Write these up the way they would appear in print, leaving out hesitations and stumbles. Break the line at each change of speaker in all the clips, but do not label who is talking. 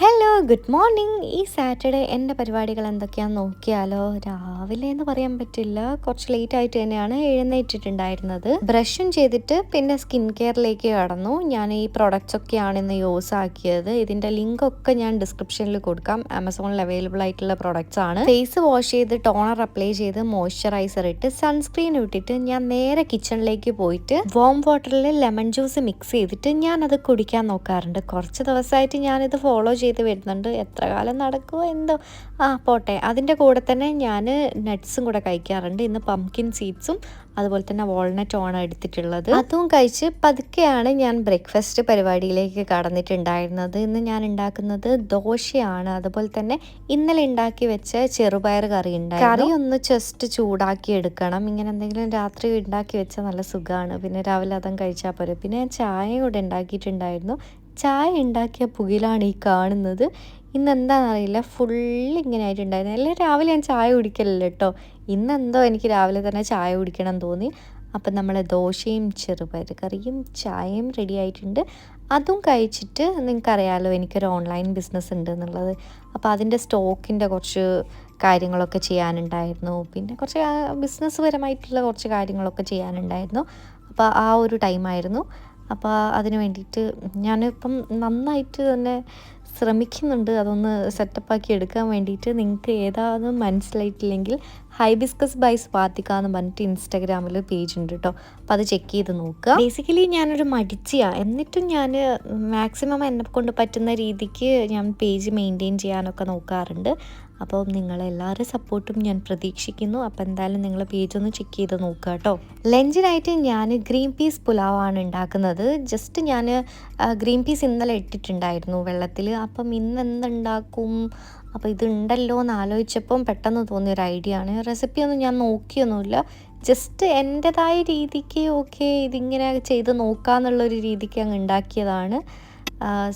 Hello good morning. ഈ Saturday എൻ്റെ പരിപാടികൾ എന്തൊക്കെയാണെന്ന് നോക്കിയാലോ. രാവിലെ എന്ന് പറയാൻ പറ്റില്ല, കുറച്ച് ലേറ്റ് ആയിട്ട് തന്നെയാണ് എഴുന്നേറ്റിട്ടുണ്ടായിരുന്നത്. ബ്രഷും ചെയ്തിട്ട് പിന്നെ സ്കിൻ കെയറിലേക്ക് കടന്നു. ഞാൻ ഈ പ്രൊഡക്ട്സ് ഒക്കെയാണ് ഇന്ന് യൂസ് ആക്കിയത്. ഇതിൻ്റെ ലിങ്ക് ഒക്കെ ഞാൻ ഡിസ്ക്രിപ്ഷനിൽ കൊടുക്കാം. ആമസോണിൽ അവൈലബിൾ ആയിട്ടുള്ള പ്രൊഡക്ട്സ് ആണ്. ഫേസ് വാഷ് ചെയ്ത് ടോണർ അപ്ലൈ ചെയ്ത് മോയ്സ്ചറൈസർ ഇട്ട് സൺസ്ക്രീൻ ഇട്ടിട്ട് ഞാൻ നേരെ കിച്ചണിലേക്ക് പോയിട്ട് വാം വാട്ടറിൽ ലെമൺ ജ്യൂസ് മിക്സ് ചെയ്തിട്ട് ഞാനത് കുടിക്കാൻ നോക്കാറുണ്ട്. കുറച്ച് ദിവസമായിട്ട് ഞാനിത് ഫോളോ ചെയ്ത് വരുന്നുണ്ട്. എത്ര കാലം നടക്കുമോ എന്തോ. പോട്ടെ. അതിൻ്റെ കൂടെ തന്നെ ഞാൻ നട്ട്സും കൂടെ കഴിക്കാറുണ്ട്. ഇന്ന് പംകിൻ സീഡ്സും അതുപോലെ തന്നെ വാൾനട്ട് ആണ് എടുത്തിട്ടുള്ളത്. അതും കഴിച്ച് പതുക്കെയാണ് ഞാൻ ബ്രേക്ക്ഫാസ്റ്റ് പരിപാടിയിലേക്ക് കടന്നിട്ടുണ്ടായിരുന്നത്. ഇന്ന് ഞാൻ ഉണ്ടാക്കുന്നത് ദോശയാണ്. അതുപോലെ തന്നെ ഇന്നലെ ഉണ്ടാക്കി വെച്ച ചെറുപയർ കറി ഉണ്ടായി. കറി ഒന്ന് ജസ്റ്റ് ചൂടാക്കി എടുക്കണം. ഇങ്ങനെ എന്തെങ്കിലും രാത്രി ഉണ്ടാക്കി വെച്ചാൽ നല്ല സുഖമാണ്. പിന്നെ രാവിലെ അതും കഴിച്ചാൽ പോരെ. പിന്നെ ഞാൻ ചായ കൂടെ ഉണ്ടാക്കിയിട്ടുണ്ടായിരുന്നു. ചായ ഉണ്ടാക്കിയ പുകിലാണ് ഈ കാണുന്നത്. ഇന്ന് എന്താണെന്നറിയില്ല, ഫുള്ള് ഇങ്ങനെ ആയിട്ടുണ്ടായിരുന്നു. എല്ലാം രാവിലെ ഞാൻ ചായ കുടിക്കലില്ല കേട്ടോ. ഇന്നെന്തോ എനിക്ക് രാവിലെ തന്നെ ചായ കുടിക്കണം തോന്നി. അപ്പം നമ്മൾ ദോശയും ചെറുപയർ കറിയും ചായയും റെഡി ആയിട്ടുണ്ട്. അതും കഴിച്ചിട്ട് നിങ്ങൾക്കറിയാമല്ലോ എനിക്കൊരു ഓൺലൈൻ ബിസിനസ് ഉണ്ട് എന്നുള്ളത്. അപ്പോൾ അതിൻ്റെ സ്റ്റോക്കിൻ്റെ കുറച്ച് കാര്യങ്ങളൊക്കെ ചെയ്യാനുണ്ടായിരുന്നു. പിന്നെ കുറച്ച് ബിസിനസ് പരമായിട്ടുള്ള കുറച്ച് കാര്യങ്ങളൊക്കെ ചെയ്യാനുണ്ടായിരുന്നു. അപ്പോൾ ആ ഒരു ടൈമായിരുന്നു. അപ്പോൾ അതിന് വേണ്ടിയിട്ട് ഞാനിപ്പം നന്നായിട്ട് തന്നെ ശ്രമിക്കുന്നുണ്ട് അതൊന്ന് സെറ്റപ്പാക്കി എടുക്കാൻ വേണ്ടിയിട്ട്. നിങ്ങൾക്ക് ഏതാണെന്ന് മനസ്സിലായിട്ടില്ലെങ്കിൽ ഹൈബിസ്കസ് ബൈ സ്വാതിക എന്ന് പറഞ്ഞിട്ട് ഇൻസ്റ്റാഗ്രാമിൽ പേജ് ഉണ്ട് കേട്ടോ. അപ്പോൾ അത് ചെക്ക് ചെയ്ത് നോക്കുക. ബേസിക്കലി ഞാനൊരു മടിച്ചിയാണ്. എന്നിട്ടും ഞാൻ മാക്സിമം എന്നെ കൊണ്ട് പറ്റുന്ന രീതിക്ക് ഞാൻ പേജ് മെയിൻറ്റെയിൻ ചെയ്യാനൊക്കെ നോക്കാറുണ്ട്. അപ്പോൾ നിങ്ങളെല്ലാവരും സപ്പോർട്ടും ഞാൻ പ്രതീക്ഷിക്കുന്നു. അപ്പോൾ എന്തായാലും നിങ്ങൾ പേജ് ഒന്ന് ചെക്ക് ചെയ്ത് നോക്കുക കേട്ടോ. ലഞ്ചിനായിട്ട് ഞാൻ ഗ്രീൻ പീസ് പുലാവാണ് ഉണ്ടാക്കുന്നത്. ജസ്റ്റ് ഞാൻ ഗ്രീൻ പീസ് ഇന്നലെ ഇട്ടിട്ടുണ്ടായിരുന്നു വെള്ളത്തിൽ. അപ്പം ഇന്ന് എന്തുണ്ടാക്കും, അപ്പോൾ ഇതുണ്ടല്ലോ എന്ന് ആലോചിച്ചപ്പം പെട്ടെന്ന് തോന്നിയൊരു ഐഡിയ ആണ്. റെസിപ്പിയൊന്നും ഞാൻ നോക്കിയൊന്നുമില്ല. ജസ്റ്റ് എൻ്റെതായ രീതിക്ക് ഓക്കെ ഇതിങ്ങനെ ചെയ്ത് നോക്കാമെന്നുള്ളൊരു രീതിക്ക് അങ്ങ് ഉണ്ടാക്കിയതാണ്.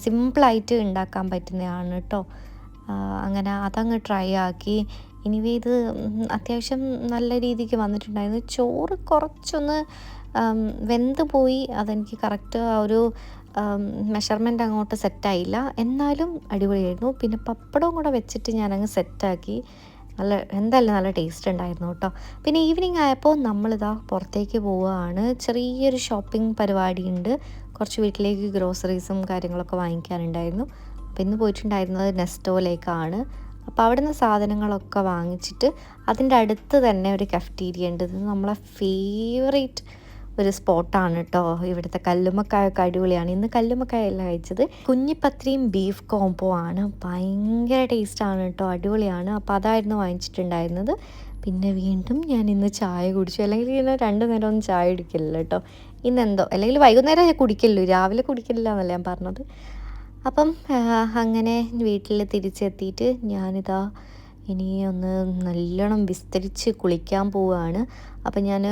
സിമ്പിളായിട്ട് ഉണ്ടാക്കാൻ പറ്റുന്നതാണ് കേട്ടോ. അങ്ങനെ അതങ്ങ് ട്രൈ ആക്കി. ഇനിവേ ഇത് അത്യാവശ്യം നല്ല രീതിക്ക് വന്നിട്ടുണ്ടായിരുന്നു. ചോറ് കുറച്ചൊന്ന് വെന്ത് പോയി. അതെനിക്ക് കറക്റ്റ് ആ ഒരു മെഷർമെൻ്റ് അങ്ങോട്ട് സെറ്റായില്ല. എന്നാലും അടിപൊളിയായിരുന്നു. പിന്നെ പപ്പടവും കൂടെ വെച്ചിട്ട് ഞാനങ്ങ് സെറ്റാക്കി. എന്തായാലും നല്ല ടേസ്റ്റ് ഉണ്ടായിരുന്നു കേട്ടോ. പിന്നെ ഈവനിങ് ആയപ്പോൾ നമ്മളിതാ പുറത്തേക്ക് പോവുകയാണ്. ചെറിയൊരു ഷോപ്പിംഗ് പരിപാടിയുണ്ട്. കുറച്ച് വീട്ടിലേക്ക് ഗ്രോസറീസും കാര്യങ്ങളൊക്കെ വാങ്ങിക്കാനുണ്ടായിരുന്നു. അപ്പോൾ ഇന്ന് പോയിട്ടുണ്ടായിരുന്നത് നെസ്റ്റോയിലേക്കാണ്. അപ്പോൾ അവിടെ നിന്ന് സാധനങ്ങളൊക്കെ വാങ്ങിച്ചിട്ട് അതിൻ്റെ അടുത്ത് തന്നെ ഒരു കഫ്റ്റീരിയ ഉണ്ട്. ഇത് നമ്മളെ ഫേവറേറ്റ് ഒരു സ്പോട്ടാണ് കേട്ടോ. ഇവിടുത്തെ കല്ലുമ്മക്കായൊക്കെ അടിപൊളിയാണ്. ഇന്ന് കല്ലുമ്മക്കായല്ല കഴിച്ചത്, കുഞ്ഞിപ്പത്രിയും ബീഫ് കോംബോ ആണ്. ഭയങ്കര ടേസ്റ്റാണ് കേട്ടോ, അടിപൊളിയാണ്. അപ്പോൾ അതായിരുന്നു വാങ്ങിച്ചിട്ടുണ്ടായിരുന്നത്. പിന്നെ വീണ്ടും ഞാൻ ഇന്ന് ചായ കുടിച്ചു. അല്ലെങ്കിൽ ഇങ്ങനെ 2 നേരം ഒന്നും ചായ കുടിക്കില്ല കേട്ടോ. ഇന്നെന്തോ, അല്ലെങ്കിൽ വൈകുന്നേരം കുടിക്കല്ലോ, രാവിലെ കുടിക്കില്ല എന്നല്ല ഞാൻ പറഞ്ഞത്. അപ്പം അങ്ങനെ വീട്ടിൽ തിരിച്ചെത്തിയിട്ട് ഞാനിതാ ഇനി ഒന്ന് നല്ലോണം വിസ്തരിച്ച് കുളിക്കാൻ പോവുകയാണ്. അപ്പം ഞാൻ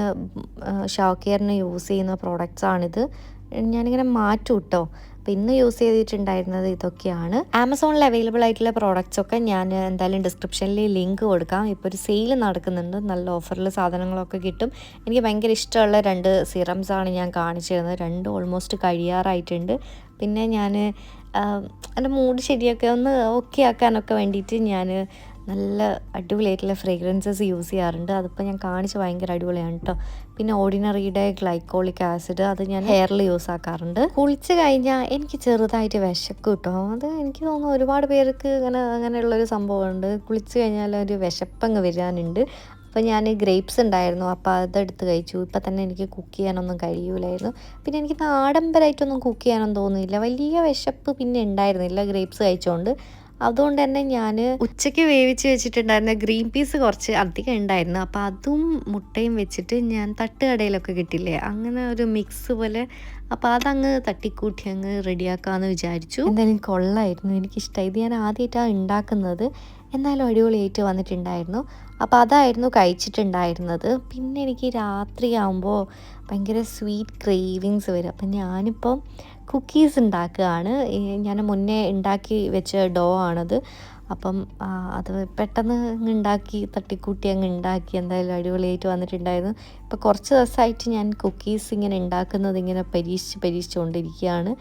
ഷവർ കെയറിന് യൂസ് ചെയ്യുന്ന പ്രോഡക്റ്റ്സാണിത്. ഞാനിങ്ങനെ മാറ്റും കേട്ടോ. അപ്പോൾ ഇന്ന് യൂസ് ചെയ്തിട്ടുണ്ടായിരുന്നത് ഇതൊക്കെയാണ്. ആമസോണിൽ അവൈലബിൾ ആയിട്ടുള്ള പ്രോഡക്റ്റ്സൊക്കെ ഞാൻ എന്തായാലും ഡിസ്ക്രിപ്ഷനിൽ ലിങ്ക് കൊടുക്കാം. ഇപ്പോൾ ഒരു സെയിൽ നടക്കുന്നുണ്ട്, നല്ല ഓഫറിൽ സാധനങ്ങളൊക്കെ കിട്ടും. എനിക്ക് ഭയങ്കര ഇഷ്ടമുള്ള 2 സിറംസാണ് ഞാൻ കാണിച്ചു തരുന്നത്. 2 ഓൾമോസ്റ്റ് കഴിയാറായിട്ടുണ്ട്. പിന്നെ ഞാൻ എൻ്റെ മൂഡ് ശരിയൊക്കെ ഒന്ന് ഓക്കെ ആക്കാനൊക്കെ വേണ്ടിയിട്ട് ഞാൻ നല്ല അടിപൊളിയായിട്ടുള്ള ഫ്രേഗ്രൻസസ് യൂസ് ചെയ്യാറുണ്ട്. അതിപ്പോൾ ഞാൻ കാണിച്ച് ഭയങ്കര അടിപൊളിയാണ് കേട്ടോ. പിന്നെ ഓർഡിനറിയുടെ ഗ്ലൈക്കോളിക് ആസിഡ് അത് ഞാൻ ഹെയറിൽ യൂസ് ആക്കാറുണ്ട്. കുളിച്ച് കഴിഞ്ഞാൽ എനിക്ക് ചെറുതായിട്ട് വിശക്കും കേട്ടോ. അത് എനിക്ക് തോന്നുന്നു ഒരുപാട് പേർക്ക് അങ്ങനെയുള്ളൊരു സംഭവമുണ്ട്. കുളിച്ച് കഴിഞ്ഞാൽ ഒരു വിശപ്പങ്ങ് വരാനുണ്ട്. അപ്പോൾ ഞാൻ ഗ്രേപ്സ് ഉണ്ടായിരുന്നു, അപ്പോൾ അതെടുത്ത് കഴിച്ചു. ഇപ്പം തന്നെ എനിക്ക് കുക്ക് ചെയ്യാനൊന്നും കഴിയൂലായിരുന്നു. പിന്നെ എനിക്ക് ആഡംബരമായിട്ടൊന്നും കുക്ക് ചെയ്യാനൊന്നും തോന്നിയില്ല. വലിയ വിശപ്പ് പിന്നെ ഉണ്ടായിരുന്നില്ല ഗ്രേപ്സ് കഴിച്ചുകൊണ്ട്. അതുകൊണ്ട് തന്നെ ഞാൻ ഉച്ചയ്ക്ക് വേവിച്ച് വെച്ചിട്ടുണ്ടായിരുന്ന ഗ്രീൻ പീസ് കുറച്ച് അധികം ഉണ്ടായിരുന്നു. അപ്പോൾ അതും മുട്ടയും വെച്ചിട്ട് ഞാൻ തട്ടുകടയിലൊക്കെ കിട്ടില്ലേ, അങ്ങനെ ഒരു മിക്സ് പോലെ, അപ്പോൾ അതങ്ങ് തട്ടിക്കൂട്ടി അങ്ങ് റെഡിയാക്കാമെന്ന് വിചാരിച്ചു. എന്തായാലും കൊള്ളായിരുന്നു, എനിക്കിഷ്ടമായി. ഇത് ഞാൻ ആദ്യമായിട്ടാണ് ഉണ്ടാക്കുന്നത്. എന്നാലും അടിപൊളിയായിട്ട് വന്നിട്ടുണ്ടായിരുന്നു. അപ്പോൾ അതായിരുന്നു കഴിച്ചിട്ടുണ്ടായിരുന്നത്. പിന്നെ എനിക്ക് രാത്രിയാകുമ്പോൾ ഭയങ്കര സ്വീറ്റ് ക്രേവിങ്സ് വരും. അപ്പം ഞാനിപ്പം കുക്കീസ് ഉണ്ടാക്കുകയാണ്. ഞാൻ മുന്നേ ഉണ്ടാക്കി വെച്ച ഡോ ആണത്. അപ്പം അത് പെട്ടെന്ന് ഉണ്ടാക്കി തട്ടിക്കൂട്ടി അങ്ങ് ഉണ്ടാക്കി. എന്തായാലും അടിപൊളിയായിട്ട് വന്നിട്ടുണ്ടായിരുന്നു. ഇപ്പോൾ കുറച്ച് ദിവസമായിട്ട് ഞാൻ കുക്കീസ് ഇങ്ങനെ ഉണ്ടാക്കുന്നത് ഇങ്ങനെ പരീക്ഷിച്ചുകൊണ്ടിരിക്കുകയാണ്.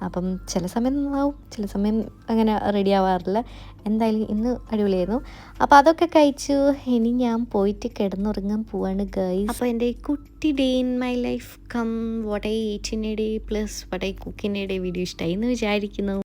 അപ്പം ചില സമയം നന്നാവും, ചില സമയം അങ്ങനെ റെഡി ആവാറില്ല. എന്തായാലും ഇന്ന് അടിപൊളിയായിരുന്നു. അപ്പോൾ അതൊക്കെ കഴിച്ചു. ഇനി ഞാൻ പോയിട്ട് കിടന്നുറങ്ങാൻ പോവാണ് ഗൈസ്. അപ്പോൾ എൻ്റെ കുട്ടി day in my life cum what I eat in a day plus what I cook in a day video ഇഷ്ടമായി എന്ന് വിചാരിക്കുന്നു.